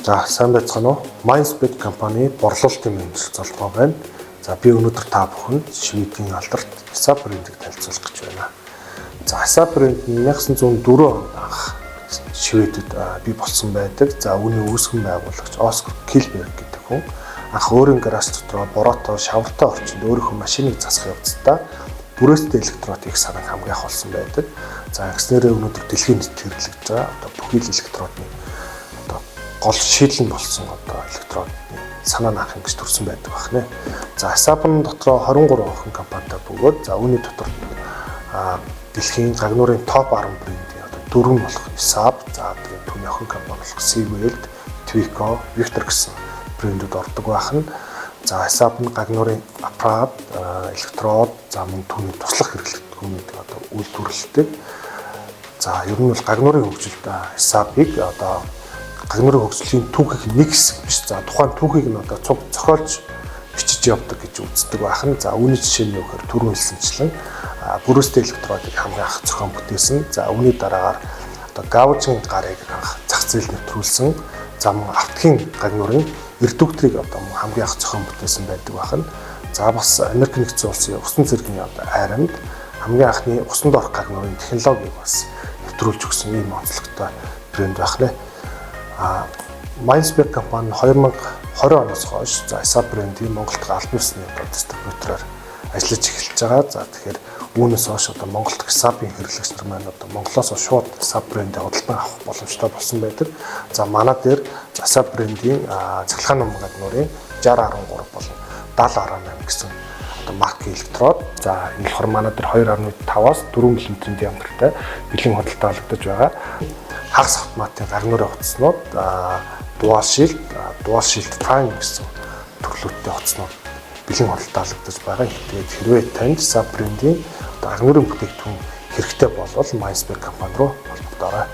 За сайн байцгаана уу? Mindspace компани борлуулалтын менежер залбаа байна. За би өнөөдөр та бүхэнд Шведийн алдарт SAP брендийг танилцуулах гэж байна. За SAP бренд нь 1904 онд анх Шведэд бий болсон байдаг. За үүний үүсгэн байгуулагч Оскар Килберг гэдэг хүн анх өөрийн гараж дотроо бороотой, шавартай орчинд өөрийнхөө машиныг засах явцдаа бүрээстэй электродыг санааг хамгаах болсон байдаг. За ингэснээрээ өнөөдөр дэлхийн нийт хэрэглэж байгаа одоо бүхий л электродны гол шийдлэн болсон одоо электродны санаа наах ингэж төрсэн байдаг байна. За SAP-ын дотроо 23 охин компанитай бөгөөд за үүний дотор дэлхийн гагнуурын топ 10 брендийн одоо дөрвөн болох SAP, за тэгээд түүний охин компани болох Seaworld, Twico, Victor гэсэн брэндүүд ордог байна. За SAP нь гагнуурын аппарат, электрод, за мөн түүний туслах хэрэглэгдэхүүнүүд одоо үйлдвэрлэдэг. За ер нь бол гагнуурын хөгжилд SAP-ыг одоо гагнуурын хөгжлийн түүхийг нэг хэсэг биш. За тухайн түүхийг нь одоо цуг зохиолж бичиж явдаг гэж үздэг байна. За үүний жишээ нь юу гэхээр түрүүн хэлсэнчлэн бүрээстэй электродыг хамгаах зохион бүтээсэн. За үүний дараагаар одоо гавжин гарыг зах зээл нэвтрүүлсэн. За мөн автгийн гагнуурын эрдүгтрийг одоо хамгаах зохион бүтээсэн байдаг байна. За бас Америк нэгдсэн улсын усан цэргийн одоо айрамд хамгийн анхны усанд орох гагнуурын технологиг бас нэвтрүүлж өгсөн ийм онцлогтой брэнд байна. Mindspace компани 2020 оноос хойш за SAP брендийн Монголд албан ёсны дистрибьютороор ажиллаж эхэлж байгаа. За тэгэхээр үүнээс хойш одоо Монголд SAP-ийн хэрэглэгч нар маань одоо Монголоос шууд SAP брендийг худалдан авах боломжтой болсон байдаг. За манай дээр SAP брендийн цахилгаан ном гагнуурын 6013 болон 7018 гэсэн одоо маркийн электрод. За энэ болохоор манай дээр 2.5-аас 4 мм диаметртай бэлэн худалдаа олгодож байгаа. Хагас автоматын гагнуурын утаснууд Dual Shield Prime гэсэн төрлөөтэй утаснууд бэлэн худалдаа олгодож байгаа. Тэгээд хэрвээ танд SAP брендийн гагнуурын бүтээгдэхүүн хэрэгтэй болвол Mindspace компани руу холбогдоорой.